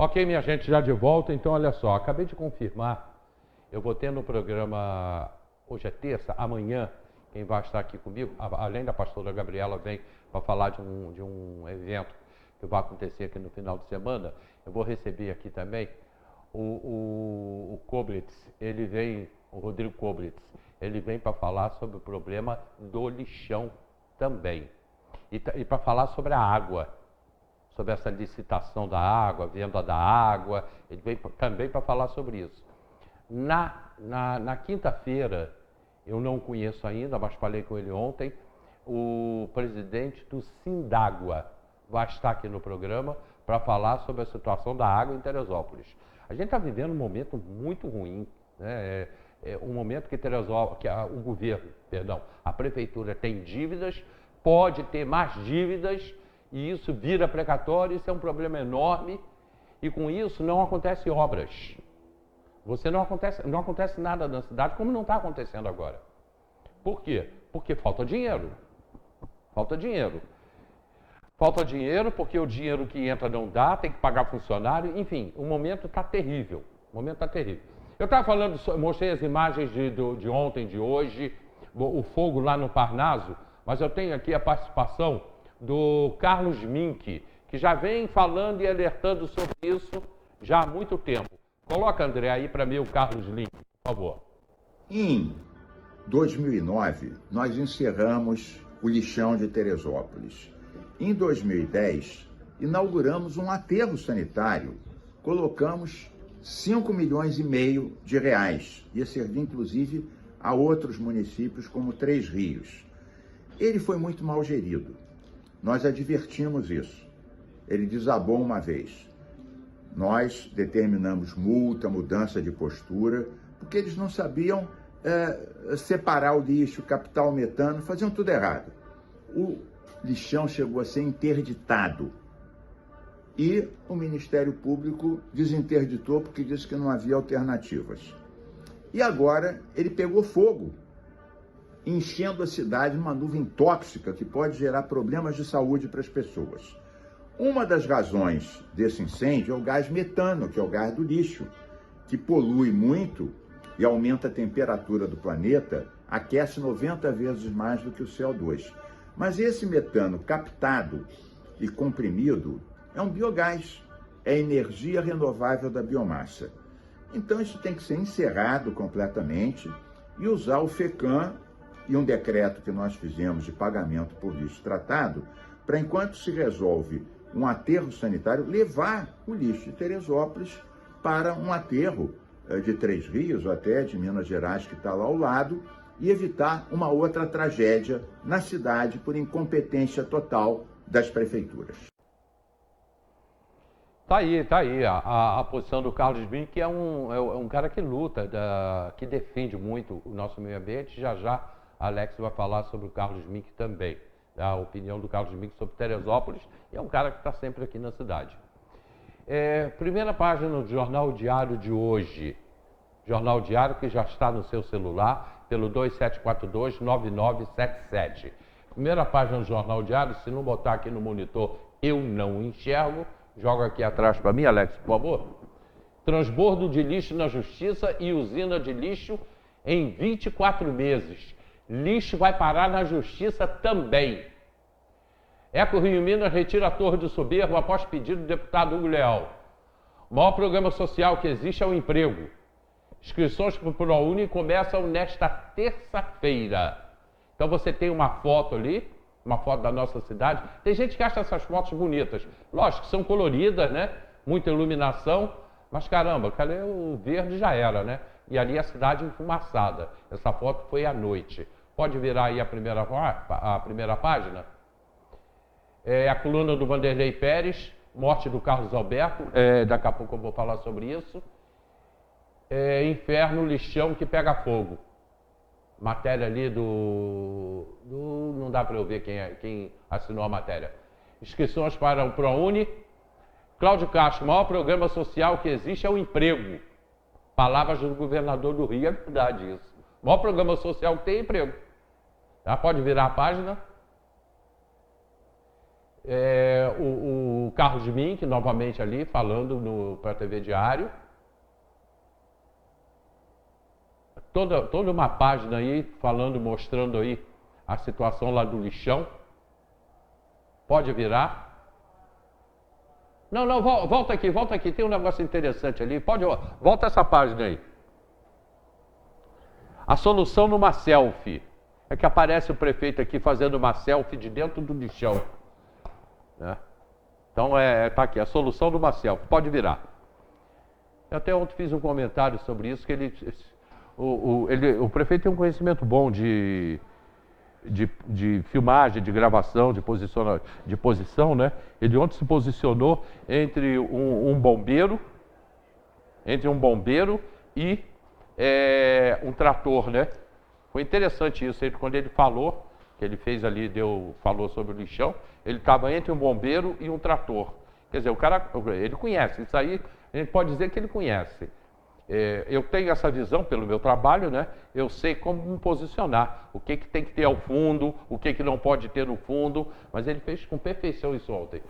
Ok, minha gente, já de volta. Então, olha só, acabei de confirmar. Eu vou ter no programa, hoje é terça, amanhã, quem vai estar aqui comigo, além da pastora Gabriela, vem para falar de um evento que vai acontecer aqui no final de semana. Eu vou receber aqui também o Koblitz, ele vem, o Rodrigo Koblitz, ele vem para falar sobre o problema do lixão também. E para falar sobre a água, sobre essa licitação da água, venda da água, ele veio também para falar sobre isso. Na quinta-feira, eu não conheço ainda, mas falei com ele ontem, o presidente do Sindágua vai estar aqui no programa para falar sobre a situação da água em Teresópolis. A gente está vivendo um momento muito ruim, né? Um momento que o governo, a prefeitura tem dívidas, pode ter mais dívidas, e isso vira precatório, isso é um problema enorme, e com isso não acontecem obras. Não acontece nada na cidade, como não está acontecendo agora. Por quê? Porque falta dinheiro. Falta dinheiro. Falta dinheiro porque o dinheiro que entra não dá, tem que pagar funcionário, enfim, o momento está terrível. O momento está terrível. Eu estava falando, mostrei as imagens de ontem, de hoje, o fogo lá no Parnaso, mas eu tenho aqui a participação do Carlos Mink, que já vem falando e alertando sobre isso já há muito tempo. Coloca, André, aí para mim o Carlos Mink, por favor. Em 2009, nós encerramos o lixão de Teresópolis. Em 2010, inauguramos um aterro sanitário. Colocamos 5 milhões e meio de reais. Ia servir, inclusive, a outros municípios, como Três Rios. Ele foi muito mal gerido. Nós advertimos isso. Ele desabou uma vez. Nós determinamos multa, mudança de postura, porque eles não sabiam separar o lixo, captar o metano, faziam tudo errado. O lixão chegou a ser interditado. E o Ministério Público desinterditou porque disse que não havia alternativas. E agora ele pegou fogo, enchendo a cidade de uma nuvem tóxica que pode gerar problemas de saúde para as pessoas. Uma das razões desse incêndio é o gás metano, que é o gás do lixo, que polui muito e aumenta a temperatura do planeta, aquece 90 vezes mais do que o CO2. Mas esse metano captado e comprimido é um biogás, é energia renovável da biomassa. Então isso tem que ser encerrado completamente e usar o FECAM e um decreto que nós fizemos de pagamento por lixo tratado, para enquanto se resolve um aterro sanitário, levar o lixo de Teresópolis para um aterro de Três Rios, ou até de Minas Gerais, que está lá ao lado, e evitar uma outra tragédia na cidade por incompetência total das prefeituras. Tá aí a posição do Carlos Mink, que é um cara que luta, que defende muito o nosso meio ambiente. Já Alex vai falar sobre o Carlos Mink também, a opinião do Carlos Mink sobre Teresópolis, e é um cara que está sempre aqui na cidade. Primeira página do Jornal Diário de hoje, Jornal Diário que já está no seu celular, pelo 2742-9977. Primeira página do Jornal Diário, se não botar aqui no monitor, eu não enxergo. Joga aqui atrás para mim, Alex, por favor. Transbordo de lixo na Justiça e usina de lixo em 24 meses. Lixo vai parar na Justiça também. Eco Rio Minas retira a Torre do Soberbo após pedido do deputado Hugo Leal. O maior programa social que existe é o emprego. Inscrições para o ProUni começam nesta terça-feira. Então você tem uma foto ali, uma foto da nossa cidade. Tem gente que acha essas fotos bonitas. Lógico, são coloridas, né? Muita iluminação. Mas caramba, cadê o verde? Já era, né? E ali a cidade enfumaçada. Essa foto foi à noite. Pode virar aí a primeira página? A coluna do Vanderlei Pérez, morte do Carlos Alberto. Daqui a pouco eu vou falar sobre isso. Inferno, lixão que pega fogo. Matéria ali não dá para eu ver quem assinou a matéria. Inscrições para o ProUni. Cláudio Castro, o maior programa social que existe é o emprego. Palavras do governador do Rio, é verdade isso. O maior programa social que tem é emprego. Tá? Pode virar a página. o Carlos Mink, novamente ali, falando para a TV Diário. Toda uma página aí, falando, mostrando aí a situação lá do lixão. Pode virar. Não, volta aqui, tem um negócio interessante ali. Volta essa página aí. A solução numa selfie. É que aparece o prefeito aqui fazendo uma selfie de dentro do lixão. Né? Então, tá aqui, a solução numa selfie. Pode virar. Eu até ontem fiz um comentário sobre isso, que o prefeito tem um conhecimento bom de filmagem, de gravação, de posição, né? Ele ontem se posicionou entre um bombeiro e um trator, né? Foi interessante isso, quando ele falou, que ele fez ali, falou sobre o lixão, ele estava entre um bombeiro e um trator. Quer dizer, o cara, ele conhece, isso aí a gente pode dizer que ele conhece. Eu tenho essa visão pelo meu trabalho, né? Eu sei como me posicionar, o que tem que ter ao fundo, o que não pode ter no fundo, mas ele fez com perfeição isso ontem.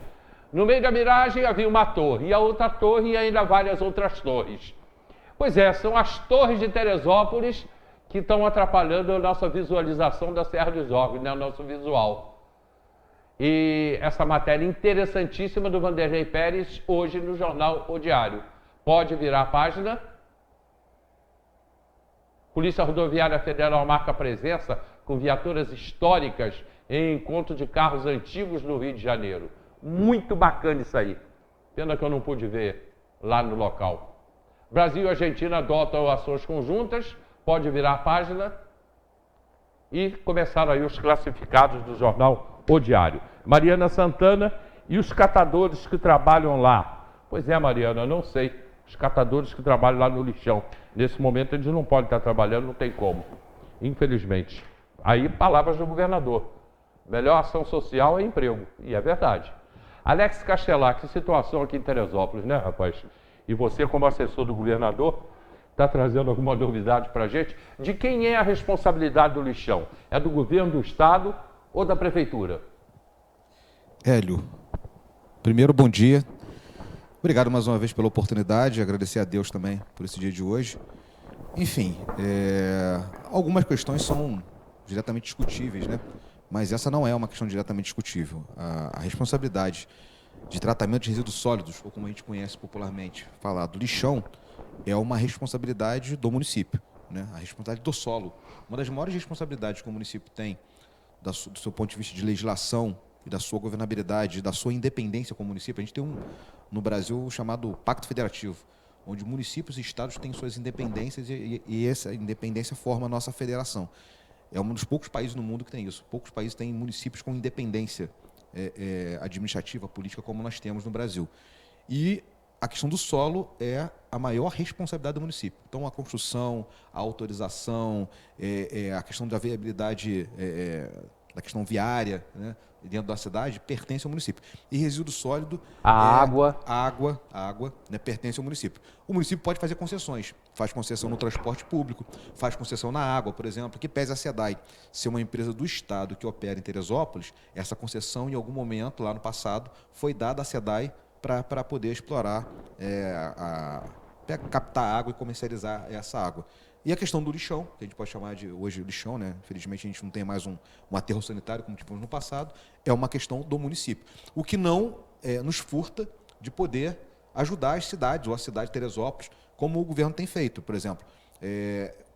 No meio da miragem havia uma torre, e a outra torre e ainda várias outras torres. Pois são as torres de Teresópolis que estão atrapalhando a nossa visualização da Serra dos Órgãos, né? O nosso visual. E essa matéria interessantíssima do Vanderlei Pérez, hoje no jornal O Diário. Pode virar a página. Polícia Rodoviária Federal marca presença com viaturas históricas em encontro de carros antigos no Rio de Janeiro. Muito bacana isso aí. Pena que eu não pude ver lá no local. Brasil e Argentina adotam ações conjuntas. Pode virar a página. E começaram aí os classificados do jornal O Diário. Mariana Santana e os catadores que trabalham lá. Pois é, Mariana, não sei. Os catadores que trabalham lá no lixão. Nesse momento eles não podem estar trabalhando, não tem como. Infelizmente. Aí, palavras do governador. Melhor ação social é emprego. E é verdade. Alex Castelar, que situação aqui em Teresópolis, né, rapaz? E você, como assessor do governador, está trazendo alguma novidade para a gente? De quem é a responsabilidade do lixão? É do governo do estado ou da prefeitura? Hélio, primeiro, bom dia. Obrigado mais uma vez pela oportunidade, agradecer a Deus também por esse dia de hoje. Enfim, algumas questões são diretamente discutíveis, né? Mas essa não é uma questão diretamente discutível. A responsabilidade de tratamento de resíduos sólidos, ou como a gente conhece popularmente falar do lixão, é uma responsabilidade do município, né? A responsabilidade do solo. Uma das maiores responsabilidades que o município tem, do seu ponto de vista de legislação, e da sua governabilidade, da sua independência como município. A gente tem no Brasil chamado Pacto Federativo, onde municípios e estados têm suas independências e essa independência forma a nossa federação. É um dos poucos países no mundo que tem isso. Poucos países têm municípios com independência administrativa, política, como nós temos no Brasil. E a questão do solo é a maior responsabilidade do município. Então, a construção, a autorização, a questão da viabilidade da questão viária, né, dentro da cidade, pertence ao município. E resíduo sólido... A água, né, pertence ao município. O município pode fazer concessões. Faz concessão no transporte público, faz concessão na água, por exemplo, que pese a SEDAI ser uma empresa do Estado que opera em Teresópolis, essa concessão, em algum momento, lá no passado, foi dada à SEDAI para poder explorar, captar água e comercializar essa água. E a questão do lixão, que a gente pode chamar de hoje lixão, né? Infelizmente a gente não tem mais um aterro sanitário como tivemos no passado, é uma questão do município. O que não nos furta de poder ajudar as cidades, ou a cidade de Teresópolis, como o governo tem feito, por exemplo.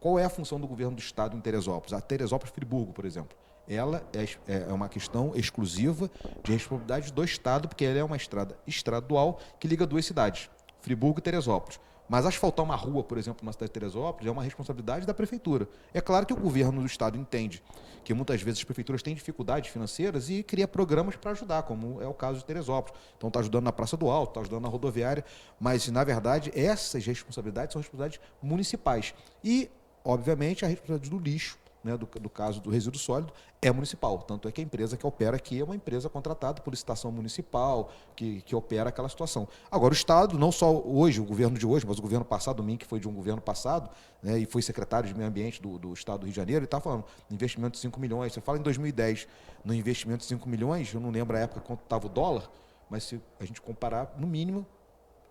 Qual é a função do governo do estado em Teresópolis? A Teresópolis-Friburgo, por exemplo. Ela é uma questão exclusiva de responsabilidade do estado, porque ela é uma estrada estadual que liga duas cidades, Friburgo e Teresópolis. Mas asfaltar uma rua, por exemplo, numa cidade de Teresópolis, é uma responsabilidade da prefeitura. É claro que o governo do estado entende que muitas vezes as prefeituras têm dificuldades financeiras e cria programas para ajudar, como é o caso de Teresópolis. Então está ajudando na Praça do Alto, está ajudando na rodoviária, mas na verdade essas responsabilidades são responsabilidades municipais. E, obviamente, a responsabilidade do lixo né, do caso do resíduo sólido, é municipal. Tanto é que a empresa que opera aqui é uma empresa contratada por licitação municipal, que opera aquela situação. Agora, o Estado, não só hoje, o governo de hoje, mas o governo passado, o MIM, que foi de um governo passado, né, e foi secretário de Meio Ambiente do Estado do Rio de Janeiro, ele está falando investimento de 5 milhões. Você fala em 2010, no investimento de 5 milhões, eu não lembro a época quanto estava o dólar, mas se a gente comparar, no mínimo,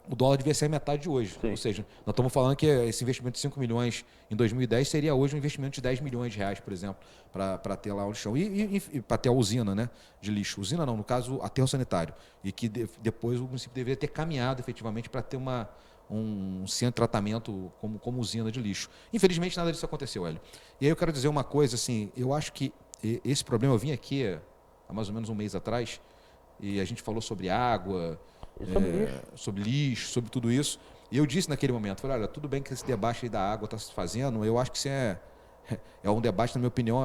o dólar devia ser a metade de hoje. Sim. Ou seja, nós estamos falando que esse investimento de 5 milhões em 2010 seria hoje um investimento de 10 milhões de reais, por exemplo, para ter lá o lixão. E para ter a usina, né, de lixo. Usina não, no caso, aterro sanitário. E que depois o município deveria ter caminhado efetivamente para ter um centro de tratamento como usina de lixo. Infelizmente, nada disso aconteceu, Hélio. E aí eu quero dizer uma coisa, assim, eu acho que esse problema, eu vim aqui há mais ou menos um mês atrás, e a gente falou sobre água, sobre lixo, sobre tudo isso. E eu disse naquele momento, falei, olha, tudo bem que esse debate aí da água está se fazendo, eu acho que isso é um debate, na minha opinião,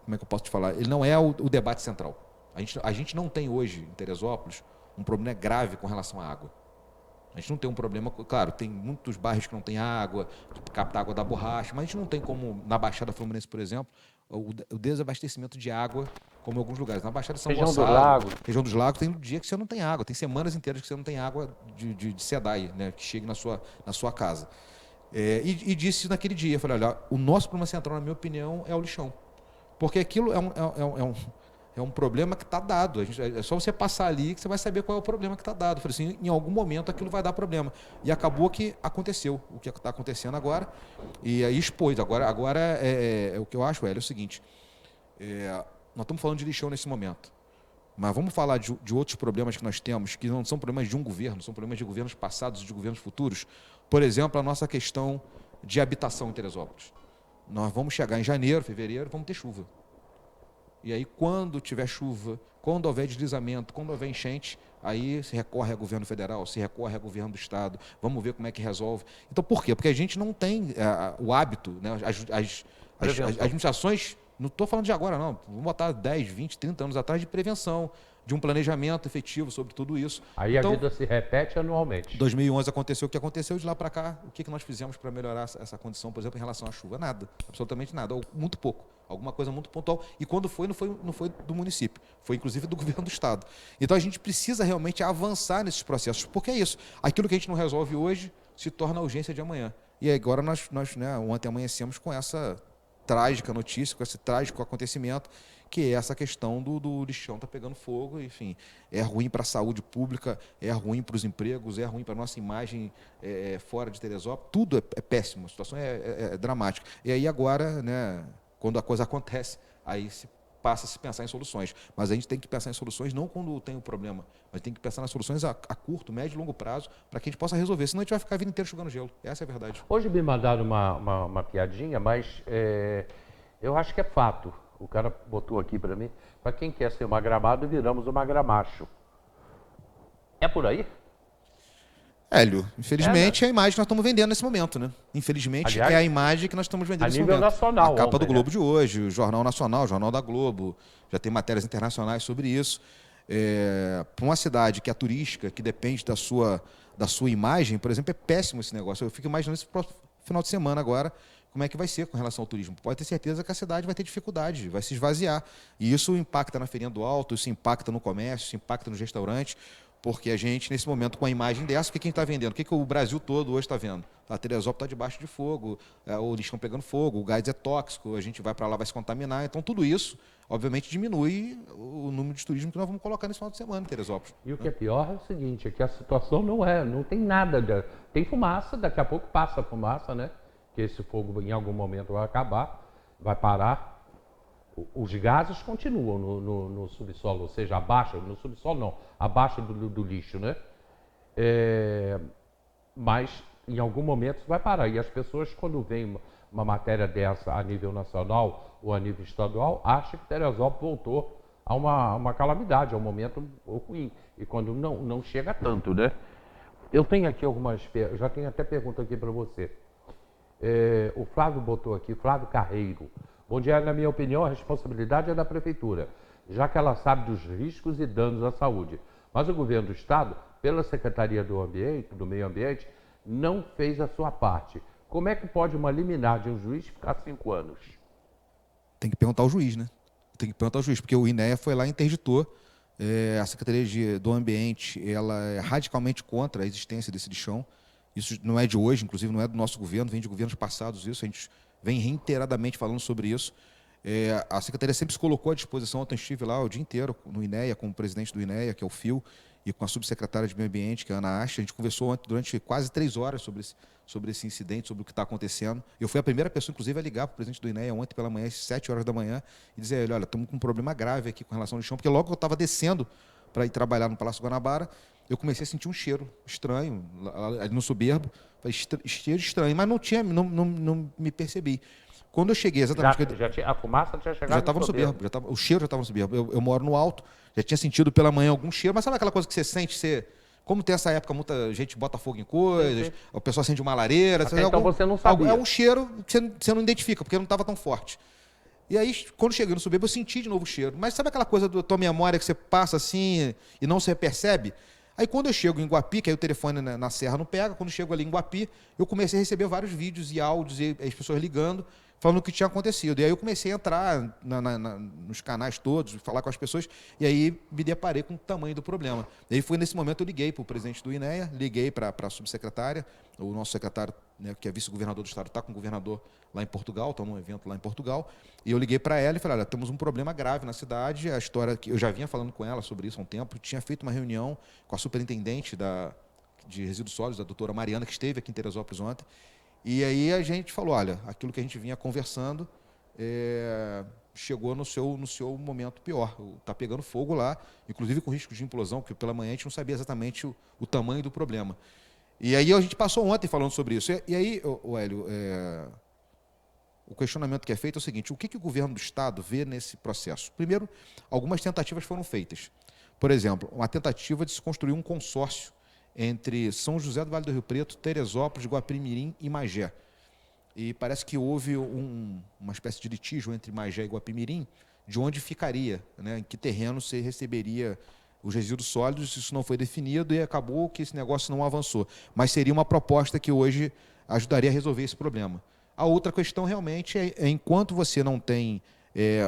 como é que eu posso te falar? Ele não é o debate central. A gente não tem hoje, em Teresópolis, um problema grave com relação à água. A gente não tem um problema, claro, tem muitos bairros que não tem água, capta água da borracha, mas a gente não tem como, na Baixada Fluminense, por exemplo, o desabastecimento de água, como em alguns lugares. Na Baixada de São Gonçalo, região dos Lagos, tem dia que você não tem água, tem semanas inteiras que você não tem água de SEDAI, né, que chegue na sua casa. E disse naquele dia, falei, olha, o nosso problema central, na minha opinião, é o lixão. Porque aquilo é um problema que está dado. É só você passar ali que você vai saber qual é o problema que está dado. Eu falei assim, em algum momento aquilo vai dar problema. E acabou que aconteceu o que está acontecendo agora. E aí expôs. Agora o que eu acho, Hélio, é o seguinte. Nós estamos falando de lixão nesse momento. Mas vamos falar de outros problemas que nós temos, que não são problemas de um governo, são problemas de governos passados e de governos futuros. Por exemplo, a nossa questão de habitação em Teresópolis. Nós vamos chegar em janeiro, fevereiro, vamos ter chuva. E aí, quando tiver chuva, quando houver deslizamento, quando houver enchente, aí se recorre ao governo federal, se recorre ao governo do estado, vamos ver como é que resolve. Então, por quê? Porque a gente não tem o hábito, né? As administrações, não estou falando de agora não, vamos botar 10, 20, 30 anos atrás, de prevenção, de um planejamento efetivo sobre tudo isso. Aí então, a vida se repete anualmente. Em 2011 aconteceu o que aconteceu, de lá para cá, o que nós fizemos para melhorar essa condição, por exemplo, em relação à chuva? Nada, absolutamente nada, ou muito pouco. Alguma coisa muito pontual. E quando foi, não foi do município. Foi, inclusive, do governo do estado. Então, a gente precisa realmente avançar nesses processos. Porque é isso. Aquilo que a gente não resolve hoje se torna a urgência de amanhã. E agora nós ontem amanhecemos com essa trágica notícia, com esse trágico acontecimento, que é essa questão do lixão tá pegando fogo. Enfim, é ruim para a saúde pública, é ruim para os empregos, é ruim para a nossa imagem fora de Teresópolis. Tudo é péssimo. A situação é dramática. E aí agora, né, quando a coisa acontece, aí passa a se pensar em soluções. Mas a gente tem que pensar em soluções não quando tem o problema, mas tem que pensar nas soluções a curto, médio e longo prazo, para que a gente possa resolver. Senão a gente vai ficar a vida inteira jogando gelo. Essa é a verdade. Hoje me mandaram uma piadinha, mas eu acho que é fato. O cara botou aqui para mim, para quem quer ser uma gramado, viramos uma gramacho. É por aí? Hélio, infelizmente é a imagem que nós estamos vendendo nesse momento, né? Infelizmente, aliás, é a imagem que nós estamos vendendo nesse momento. A nível nacional. A capa do Globo de hoje, o Jornal Nacional, o Jornal da Globo, já tem matérias internacionais sobre isso. Para uma cidade que é turística, que depende da sua imagem, por exemplo, é péssimo esse negócio. Eu fico imaginando esse próximo final de semana agora, como é que vai ser com relação ao turismo. Pode ter certeza que a cidade vai ter dificuldade, vai se esvaziar. E isso impacta na feirinha do Alto, isso impacta no comércio, isso impacta nos restaurantes. Porque a gente, nesse momento, com a imagem dessa, o que a gente está vendendo? O que o Brasil todo hoje está vendo? A Teresópolis está debaixo de fogo, o lixão pegando fogo, o gás é tóxico, a gente vai para lá, vai se contaminar. Então, tudo isso, obviamente, diminui o número de turismo que nós vamos colocar nesse final de semana em Teresópolis. E o que é pior é o seguinte, é que a situação não tem nada. Tem fumaça, daqui a pouco passa a fumaça, né? Que esse fogo, em algum momento, vai acabar, vai parar. Os gases continuam no subsolo, ou seja, abaixo, no subsolo não, abaixo do lixo, né? Mas em algum momento vai parar. E as pessoas, quando veem uma matéria dessa a nível nacional ou a nível estadual, acham que Teresópolis voltou a uma calamidade, a um momento ruim. E quando não chega tanto, né? Eu tenho aqui já tenho até pergunta aqui para você. O Flávio botou aqui, Flávio Carreiro. Bom dia, na minha opinião, a responsabilidade é da Prefeitura, já que ela sabe dos riscos e danos à saúde. Mas o governo do Estado, pela Secretaria do Meio Ambiente, não fez a sua parte. Como é que pode uma liminar de um juiz ficar 5 anos? Tem que perguntar ao juiz, né? Tem que perguntar ao juiz, porque o INEA foi lá e interditou. A Secretaria do Ambiente, ela é radicalmente contra a existência desse lixão. Isso não é de hoje, inclusive não é do nosso governo, vem de governos passados isso, a gente vem reiteradamente falando sobre isso. A Secretaria sempre se colocou à disposição, ontem estive lá o dia inteiro no INEA, com o presidente do INEA, que é o Phil, e com a subsecretária de Meio Ambiente, que é a Ana Acha. A gente conversou ontem, durante quase 3 horas sobre esse incidente, sobre o que está acontecendo. Eu fui a primeira pessoa, inclusive, a ligar para o presidente do INEA ontem pela manhã, às 7 horas da manhã, e dizer a ele, olha, estamos com um problema grave aqui com relação ao lixão, porque logo que eu estava descendo para ir trabalhar no Palácio Guanabara, eu comecei a sentir um cheiro estranho, ali no soberbo, cheiro estranho, mas não me percebi. Quando eu cheguei, exatamente... A fumaça tinha chegado já estava no soberbo, o cheiro já estava no soberbo. Eu moro no alto, já tinha sentido pela manhã algum cheiro, mas sabe aquela coisa que você sente, como tem essa época, muita gente bota fogo em coisas, o pessoal acende uma lareira... Então você não sabia. É um cheiro que você não identifica, porque não estava tão forte. E aí, quando cheguei no soberbo, eu senti de novo o cheiro. Mas sabe aquela coisa da tua memória que você passa assim e não se percebe? Aí quando eu chego em Guapi, que aí o telefone na serra não pega, quando eu chego ali em Guapi, eu comecei a receber vários vídeos e áudios e as pessoas ligando, falando o que tinha acontecido. E aí eu comecei a entrar nos canais todos, falar com as pessoas, e aí me deparei com o tamanho do problema. E aí foi nesse momento eu liguei para o presidente do INEA, liguei para a subsecretária, o nosso secretário, né, que é vice-governador do estado, está com o governador lá em Portugal, está num evento lá em Portugal, e eu liguei para ela e falei, olha, temos um problema grave na cidade, a história que eu já vinha falando com ela sobre isso há um tempo, tinha feito uma reunião com a superintendente de resíduos sólidos, a doutora Mariana, que esteve aqui em Teresópolis ontem, e aí a gente falou, olha, aquilo que a gente vinha conversando chegou no seu momento pior, está pegando fogo lá, inclusive com risco de implosão, porque pela manhã a gente não sabia exatamente o tamanho do problema. E aí a gente passou ontem falando sobre isso. E aí, Hélio, o questionamento que é feito é o seguinte, o que o governo do Estado vê nesse processo? Primeiro, algumas tentativas foram feitas. Por exemplo, uma tentativa de se construir um consórcio entre São José do Vale do Rio Preto, Teresópolis, Guapimirim e Magé. E parece que houve uma espécie de litígio entre Magé e Guapimirim, de onde ficaria, né, em que terreno se receberia os resíduos sólidos, isso não foi definido e acabou que esse negócio não avançou. Mas seria uma proposta que hoje ajudaria a resolver esse problema. A outra questão realmente é enquanto você não tem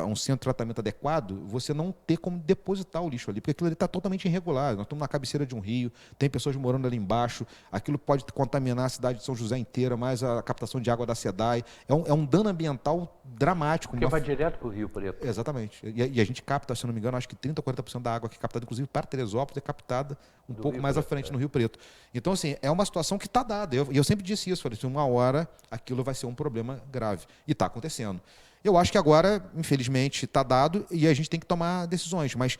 um centro de tratamento adequado, você não ter como depositar o lixo ali, porque aquilo ali está totalmente irregular. Nós estamos na cabeceira de um rio, tem pessoas morando ali embaixo, aquilo pode contaminar a cidade de São José inteira, mais a captação de água da SEDAI. É um dano ambiental dramático. Porque vai direto para o Rio Preto. Exatamente. E a gente capta, se não me engano, acho que 30% ou 40% da água que é captada, inclusive para Teresópolis, é captada um pouco mais à frente, no Rio Preto. Então, assim, é uma situação que está dada. E eu sempre disse isso, falei, uma hora aquilo vai ser um problema grave. E está acontecendo. Eu acho que agora, infelizmente, está dado e a gente tem que tomar decisões, mas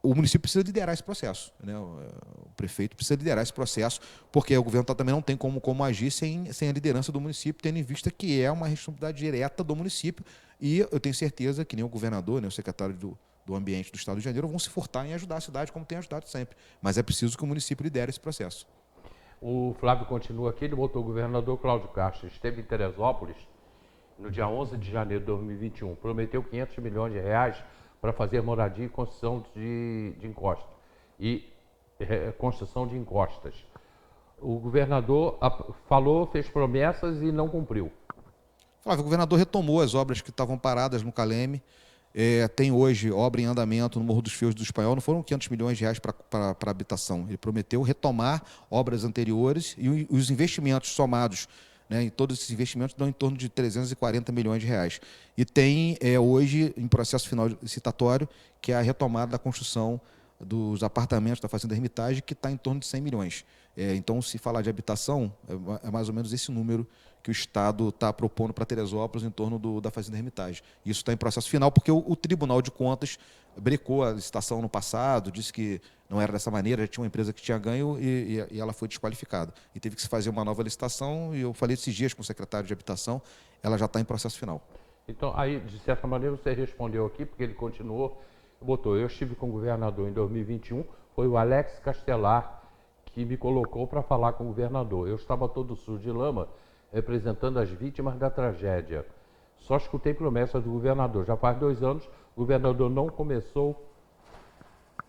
o município precisa liderar esse processo, né? O prefeito precisa liderar esse processo, porque o governo também não tem como agir sem a liderança do município, tendo em vista que é uma responsabilidade direta do município, e eu tenho certeza que nem o governador, nem o secretário do Ambiente do Estado de Janeiro vão se furtar em ajudar a cidade, como tem ajudado sempre, mas é preciso que o município lidere esse processo. O Flávio continua aqui, ele botou o governador Cláudio Castro, esteve em Teresópolis no dia 11 de janeiro de 2021, prometeu 500 milhões de reais para fazer moradia e construção de encostas. Construção de encostas. O governador falou, fez promessas e não cumpriu. Flávio, o governador retomou as obras que estavam paradas no Caleme. Tem hoje obra em andamento no Morro dos Fios do Espanhol, não foram 500 milhões de reais para habitação. Ele prometeu retomar obras anteriores e os investimentos somados, né, em todos esses investimentos dão em torno de 340 milhões de reais. E tem hoje, em processo final citatório, que é a retomada da construção dos apartamentos da Fazenda Hermitage, que está em torno de 100 milhões. Então, se falar de habitação, é mais ou menos esse número que o Estado está propondo para Teresópolis em torno da Fazenda Hermitage. Isso está em processo final, porque o Tribunal de Contas brecou a licitação no passado, disse que não era dessa maneira, já tinha uma empresa que tinha ganho e ela foi desqualificada. E teve que se fazer uma nova licitação, e eu falei esses dias com o secretário de Habitação, ela já está em processo final. Então, aí, de certa maneira, você respondeu aqui, porque ele continuou, botou, eu estive com o governador em 2021, foi o Alex Castelar que me colocou para falar com o governador. Eu estava todo sujo de lama, representando as vítimas da tragédia. Só escutei promessas do governador. Já faz 2 anos, o governador não começou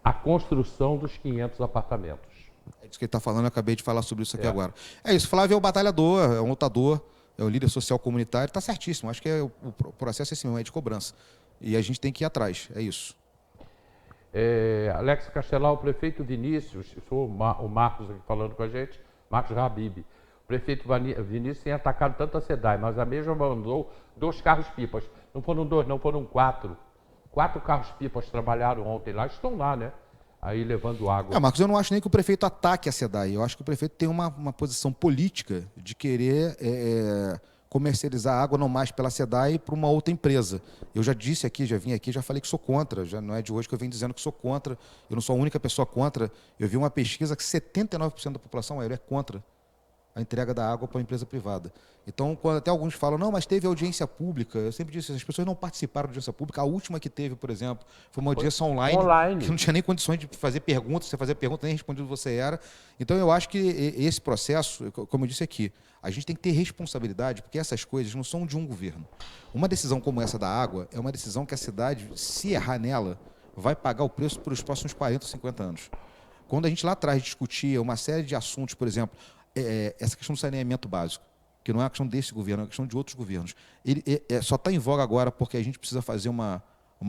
a construção dos 500 apartamentos. É disso que ele está falando, eu acabei de falar sobre isso aqui agora. É isso, Flávio é um batalhador, é um lutador, é o líder social comunitário, está certíssimo. Acho que o processo é esse mesmo, é de cobrança. E a gente tem que ir atrás, é isso. Alex Castelar, o prefeito Vinícius, sou o Marcos aqui falando com a gente, Marcos Habib. O prefeito Vinícius tem atacado tanto a SEDAI, mas a mesma mandou 2 carros-pipas. Não foram 2, não, foram 4. 4 carros-pipas trabalharam ontem lá, estão lá, né? Aí levando água. Marcos, eu não acho nem que o prefeito ataque a SEDAI. Eu acho que o prefeito tem uma posição política de querer comercializar água não mais pela SEDAI para uma outra empresa. Eu já disse aqui, já vim aqui, já falei que sou contra. Já não é de hoje que eu venho dizendo que sou contra. Eu não sou a única pessoa contra. Eu vi uma pesquisa que 79% da população é contra a entrega da água para uma empresa privada. Então, quando até alguns falam, não, mas teve audiência pública, eu sempre disse, as pessoas não participaram da audiência pública. A última que teve, por exemplo, foi uma audiência online, que não tinha nem condições de fazer perguntas, você fazia pergunta, nem respondido você era. Então, eu acho que esse processo, como eu disse aqui, a gente tem que ter responsabilidade, porque essas coisas não são de um governo. Uma decisão como essa da água é uma decisão que a cidade, se errar nela, vai pagar o preço por os próximos 40, 50 anos. Quando a gente lá atrás discutia uma série de assuntos, por exemplo, essa questão do saneamento básico, que não é uma questão desse governo, é uma questão de outros governos. Ele só está em voga agora porque a gente precisa fazer uma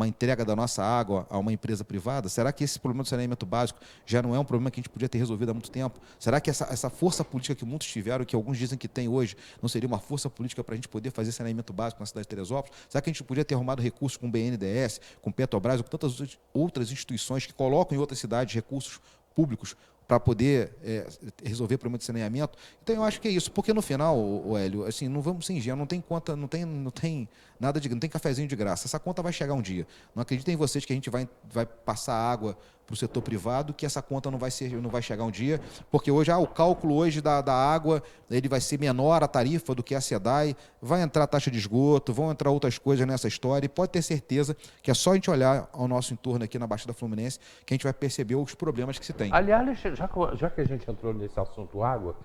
entrega da nossa água a uma empresa privada? Será que esse problema do saneamento básico já não é um problema que a gente podia ter resolvido há muito tempo? Será que essa força política que muitos tiveram, que alguns dizem que tem hoje, não seria uma força política para a gente poder fazer saneamento básico na cidade de Teresópolis? Será que a gente podia ter arrumado recursos com o BNDES, com Petrobras, ou com tantas outras instituições que colocam em outras cidades recursos públicos para poder resolver o problema de saneamento? Então, eu acho que é isso. Porque, no final, Hélio, assim, não vamos ser ingênuos, não tem conta, não tem nada não tem cafezinho de graça. Essa conta vai chegar um dia. Não acreditem em vocês que a gente vai passar água para o setor privado, que essa conta não vai chegar um dia, porque hoje o cálculo hoje da água ele vai ser menor a tarifa do que a SEDAI, vai entrar a taxa de esgoto, vão entrar outras coisas nessa história, e pode ter certeza que é só a gente olhar ao nosso entorno aqui na Baixada Fluminense que a gente vai perceber os problemas que se tem. Aliás, já que a gente entrou nesse assunto água,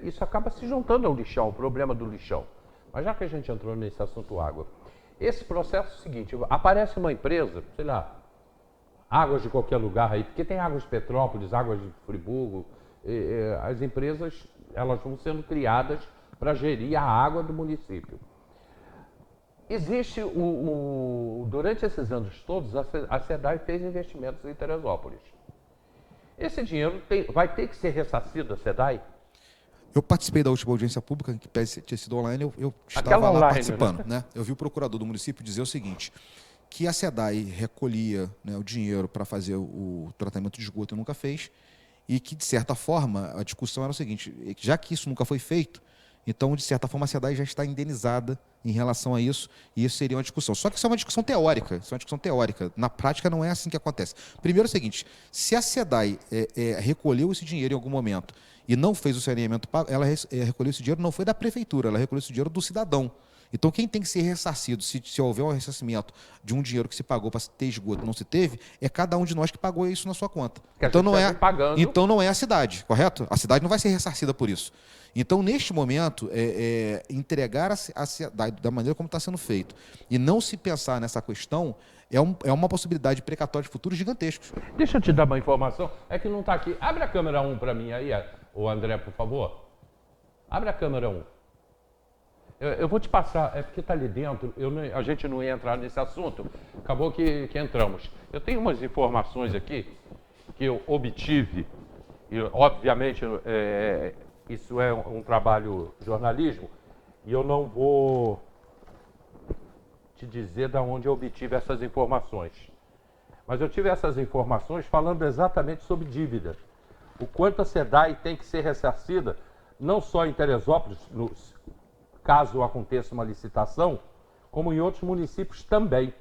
isso acaba se juntando ao lixão, o problema do lixão. Mas já que a gente entrou nesse assunto água, esse processo é o seguinte: aparece uma empresa, sei lá, Águas de qualquer lugar aí, porque tem Águas de Petrópolis, Águas de Friburgo, as empresas elas vão sendo criadas para gerir a água do município. Existe, durante esses anos todos, a SEDAI fez investimentos em Teresópolis. Esse dinheiro vai ter que ser ressarcido a SEDAI? Eu participei da última audiência pública, que tinha sido online, eu estava lá participando. Né? Eu vi o procurador do município dizer o seguinte, que a SEDAI recolhia, né, o dinheiro para fazer o tratamento de esgoto e nunca fez, e que, de certa forma, a discussão era o seguinte, já que isso nunca foi feito, então, de certa forma, a SEDAI já está indenizada em relação a isso, e isso seria uma discussão. Só que isso é uma discussão teórica. Na prática, não é assim que acontece. Primeiro é o seguinte, se a SEDAI recolheu esse dinheiro em algum momento e não fez o saneamento pago, ela recolheu esse dinheiro, não foi da prefeitura, ela recolheu esse dinheiro do cidadão. Então, quem tem que ser ressarcido, se houver um ressarcimento de um dinheiro que se pagou para ter esgoto, não se teve, é cada um de nós que pagou isso na sua conta. Então não é a cidade, correto? A cidade não vai ser ressarcida por isso. Então, neste momento, entregar a SEDAI da maneira como está sendo feito e não se pensar nessa questão é uma possibilidade de precatório de futuros gigantescos. Deixa eu te dar uma informação, é que não está aqui. Abre a câmera 1 para mim aí, o André, por favor. Abre a câmera 1. Eu vou te passar, é porque está ali dentro, a gente não ia entrar nesse assunto, acabou que entramos. Eu tenho umas informações aqui que eu obtive, e obviamente isso é um trabalho jornalismo, e eu não vou te dizer de onde eu obtive essas informações. Mas eu tive essas informações falando exatamente sobre dívida. O quanto a SEDAI tem que ser ressarcida, não só em Teresópolis, caso aconteça uma licitação, como em outros municípios também.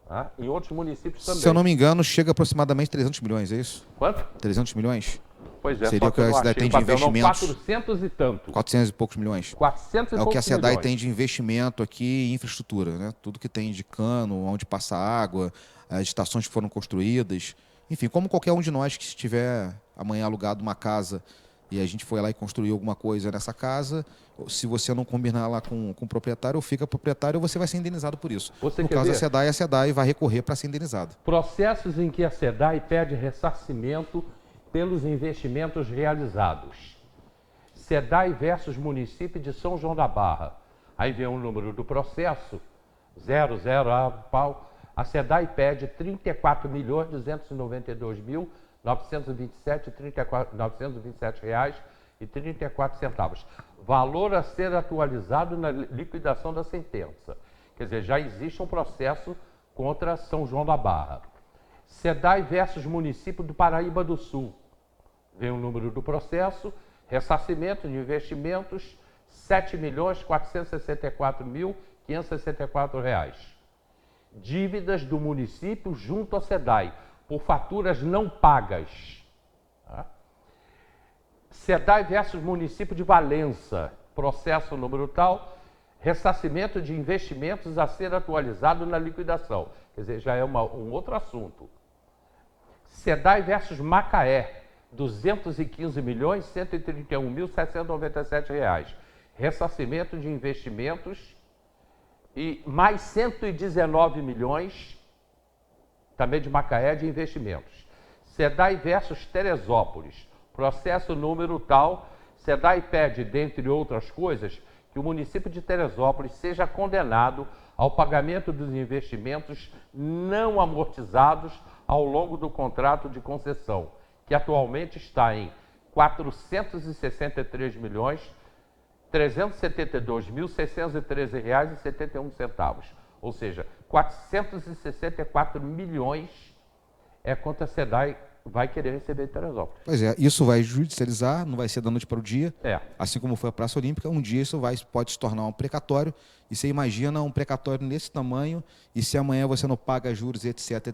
Tá? Em outros municípios também. Se eu não me engano, chega aproximadamente 300 milhões, é isso? Quanto? 300 milhões? Pois é. Seria o que a SEDAI tem de investimentos. 400 e tanto. 400 e poucos milhões. 400 e poucos milhões. É o que a SEDAI tem de investimento aqui em infraestrutura, né? Tudo que tem de cano, onde passa água, as estações que foram construídas. Enfim, como qualquer um de nós que estiver amanhã alugado uma casa e a gente foi lá e construiu alguma coisa nessa casa, se você não combinar lá com o proprietário, ou fica proprietário, ou você vai ser indenizado por isso. No caso da SEDAI, a SEDAI vai recorrer para ser indenizado. Processos em que a SEDAI pede ressarcimento pelos investimentos realizados. SEDAI versus município de São João da Barra. Aí vem o número do processo, 00, pau. A SEDAI pede R$ 34.292.927,34. Valor a ser atualizado na liquidação da sentença. Quer dizer, já existe um processo contra São João da Barra. SEDAI versus município do Paraíba do Sul. Vem o número do processo, ressarcimento de investimentos, R$ 7.464.564. Dívidas do município junto à SEDAI, por faturas não pagas. Tá? SEDAI versus município de Valença, processo número tal, ressarcimento de investimentos a ser atualizado na liquidação. Quer dizer, já é um outro assunto. SEDAI versus Macaé, R$ 215.131.797. Ressarcimento de investimentos e mais 119 milhões, também de Macaé, de investimentos. SEDAI versus Teresópolis, processo número tal, SEDAI pede, dentre outras coisas, que o município de Teresópolis seja condenado ao pagamento dos investimentos não amortizados ao longo do contrato de concessão, que atualmente está em R$ 463.372.613,71, ou seja, 464 milhões é quanto a SEDAI vai querer receber de Teresópolis. Pois é, isso vai judicializar, não vai ser da noite para o dia. É. Assim como foi a Praça Olímpica, um dia isso pode se tornar um precatório. E você imagina um precatório nesse tamanho, e se amanhã você não paga juros, etc,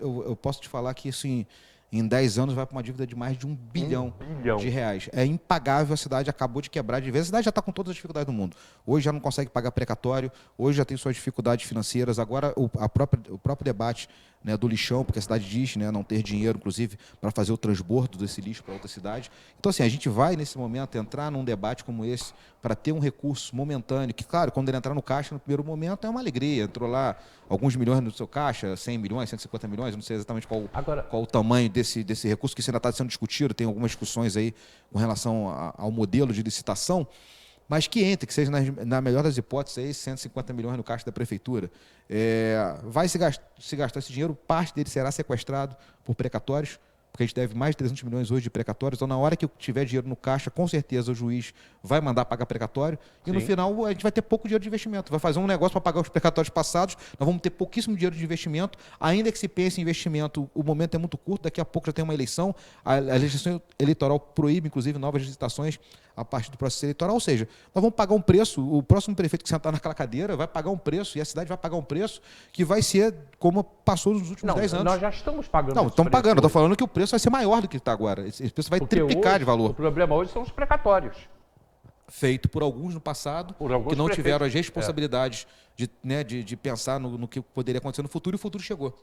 eu posso te falar que isso em 10 anos vai para uma dívida de mais de R$ 1 bilhão de reais. É impagável, a cidade acabou de quebrar de vez. A cidade já está com todas as dificuldades do mundo. Hoje já não consegue pagar precatório, hoje já tem suas dificuldades financeiras. Agora o próprio debate, né, do lixão, porque a cidade diz, né, não ter dinheiro, inclusive, para fazer o transbordo desse lixo para outra cidade. Então, assim, a gente vai, nesse momento, entrar num debate como esse para ter um recurso momentâneo, que, claro, quando ele entrar no caixa, no primeiro momento, é uma alegria. Entrou lá alguns milhões no seu caixa, 100 milhões, 150 milhões, não sei exatamente qual o tamanho desse recurso, que isso ainda está sendo discutido, tem algumas discussões aí com relação ao modelo de licitação, mas que entre, que seja na melhor das hipóteses, aí, 150 milhões no caixa da prefeitura. Vai se gastar esse dinheiro, parte dele será sequestrado por precatórios, porque a gente deve mais de 300 milhões hoje de precatórios, então na hora que tiver dinheiro no caixa, com certeza o juiz vai mandar pagar precatório, e no final a gente vai ter pouco dinheiro de investimento, vai fazer um negócio para pagar os precatórios passados, nós vamos ter pouquíssimo dinheiro de investimento, ainda que se pense em investimento, o momento é muito curto, daqui a pouco já tem uma eleição, a legislação eleitoral proíbe, inclusive, novas licitações a partir do processo eleitoral, ou seja, nós vamos pagar um preço, o próximo prefeito que sentar naquela cadeira vai pagar um preço, e a cidade vai pagar um preço que vai ser como passou nos últimos 10 anos. Nós já estamos pagando. Não, estamos pagando, eu estou falando que o preço vai ser maior do que está agora, esse preço vai triplicar de valor. O problema hoje são os precatórios. Feito por alguns no passado, que não tiveram as responsabilidades de pensar no que poderia acontecer no futuro, e o futuro chegou.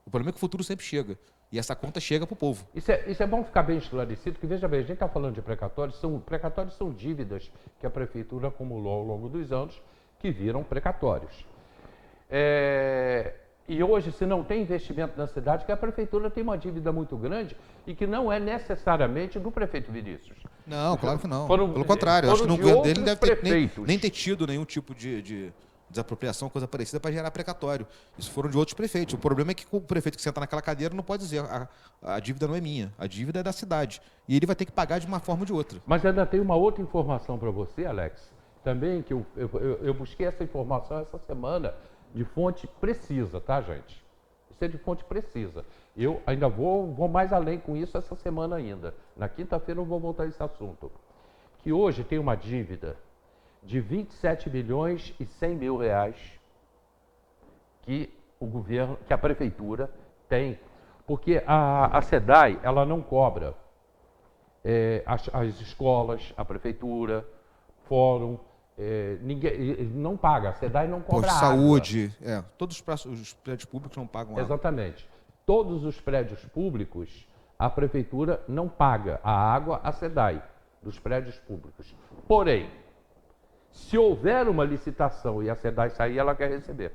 O problema é que o futuro sempre chega. E essa conta chega para o povo. Isso é bom ficar bem esclarecido, porque, veja bem, a gente está falando de precatórios, precatórios são dívidas que a prefeitura acumulou ao longo dos anos, que viram precatórios. E hoje, se não tem investimento na cidade, que a prefeitura tem uma dívida muito grande e que não é necessariamente do prefeito Vinícius. Não, claro que não. Pelo contrário, acho que no governo dele deve ter nem ter tido nenhum tipo de desapropriação, coisa parecida, para gerar precatório. Isso foram de outros prefeitos. O problema é que o prefeito que senta naquela cadeira não pode dizer a dívida não é minha, a dívida é da cidade. E ele vai ter que pagar de uma forma ou de outra. Mas ainda tem uma outra informação para você, Alex, também, que eu busquei essa informação essa semana de fonte precisa, tá, gente? Isso é de fonte precisa. Eu ainda vou mais além com isso essa semana ainda. Na quinta-feira eu vou voltar a esse assunto. Que hoje tem uma dívida de 27 milhões e 100 mil reais que o governo, que a prefeitura tem, porque a SEDAI, ela não cobra as escolas, a prefeitura, fórum, ninguém não paga, a SEDAI não cobra água. Saúde, todos os prédios públicos não pagam água. Exatamente. Todos os prédios públicos, a prefeitura não paga a água à SEDAI, dos prédios públicos. Porém, se houver uma licitação e a SEDAI sair, ela quer receber.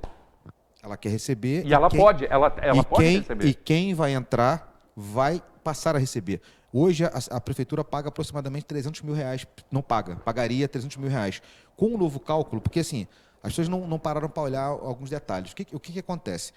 Ela quer receber. E ela pode receber. E quem vai entrar vai passar a receber. Hoje a prefeitura paga aproximadamente 300 mil reais, não paga, pagaria 300 mil reais. Com o novo cálculo, porque assim, as pessoas não pararam para olhar alguns detalhes. O que acontece?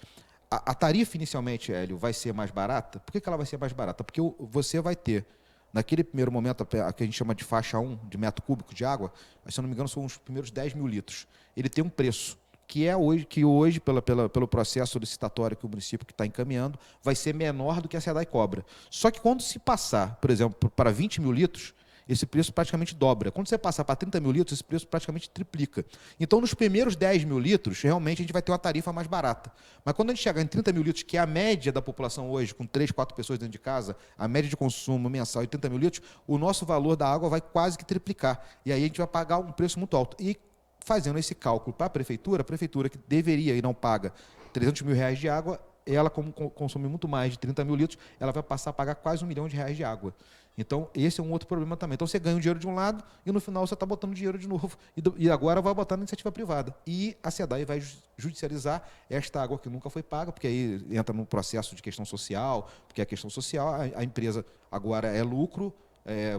A tarifa inicialmente, Hélio, vai ser mais barata. Por que ela vai ser mais barata? Porque você vai ter, naquele primeiro momento, a que a gente chama de faixa 1, de metro cúbico de água, mas, se eu não me engano, são os primeiros 10 mil litros. Ele tem um preço, que hoje pelo processo licitatório que o município está encaminhando, vai ser menor do que a SEDAI cobra. Só que quando se passar, por exemplo, para 20 mil litros, esse preço praticamente dobra. Quando você passar para 30 mil litros, esse preço praticamente triplica. Então, nos primeiros 10 mil litros, realmente a gente vai ter uma tarifa mais barata. Mas quando a gente chegar em 30 mil litros, que é a média da população hoje, com 3, 4 pessoas dentro de casa, a média de consumo mensal de 30 mil litros, o nosso valor da água vai quase que triplicar. E aí a gente vai pagar um preço muito alto. E fazendo esse cálculo para a prefeitura que deveria e não paga 300 mil reais de água, ela, como consome muito mais de 30 mil litros, ela vai passar a pagar quase R$1 milhão de água. Então, esse é um outro problema também. Então, você ganha o dinheiro de um lado e, no final, você está botando dinheiro de novo. E agora vai botar na iniciativa privada. E a SEDAI vai judicializar esta água que nunca foi paga, porque aí entra no processo de questão social, porque a questão social, a empresa agora é lucro,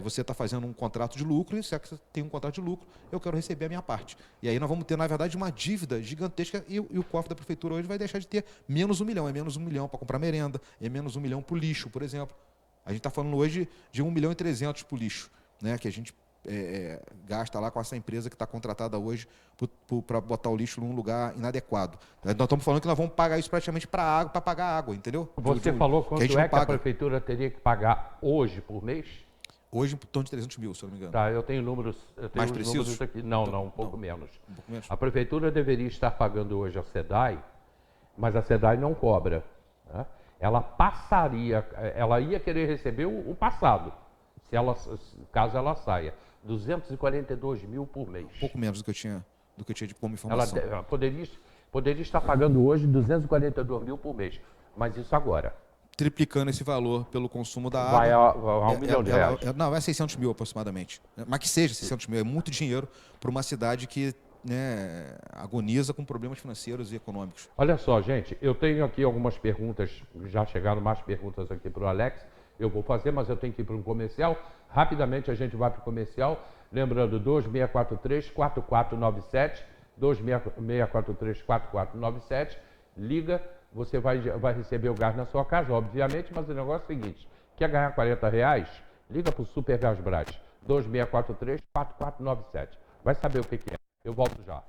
você está fazendo um contrato de lucro, e se é que você tem um contrato de lucro, eu quero receber a minha parte. E aí nós vamos ter, na verdade, uma dívida gigantesca e o cofre da prefeitura hoje vai deixar de ter menos R$1 milhão. É menos R$1 milhão para comprar merenda, é menos R$1 milhão para o lixo, por exemplo. A gente está falando hoje de 1,3 milhão para o lixo, né, que a gente gasta lá com essa empresa que está contratada hoje para botar o lixo num lugar inadequado. Nós estamos falando que nós vamos pagar isso praticamente para pagar água, entendeu? Você falou quanto que a prefeitura teria que pagar hoje por mês? Hoje, em torno de 300 mil, se eu não me engano. Tá, eu tenho números, mais precisos? Números aqui. Não, um pouco menos. Um pouco menos. A prefeitura deveria estar pagando hoje a SEDAI, mas a SEDAI não cobra, né? Ela passaria, ela ia querer receber o passado, caso ela saia, 242 mil por mês. Um pouco menos do que eu tinha de como informação. Ela poderia estar pagando hoje 242 mil por mês, mas isso agora. Triplicando esse valor pelo consumo da água. Vai a R$1 milhão. Não, é 600 mil aproximadamente. Mas que seja 600 mil, é muito dinheiro para uma cidade que, né, agoniza com problemas financeiros e econômicos. Olha só, gente, eu tenho aqui algumas perguntas, já chegaram mais perguntas aqui para o Alex, eu vou fazer, mas eu tenho que ir para um comercial. Rapidamente a gente vai para o comercial, lembrando 2643-4497, 2643-4497, liga, você vai receber o gás na sua casa, obviamente, mas o negócio é o seguinte, quer ganhar R$40? Liga para o Super Gás Brás, 2643-4497, vai saber o que é. Eu volto já.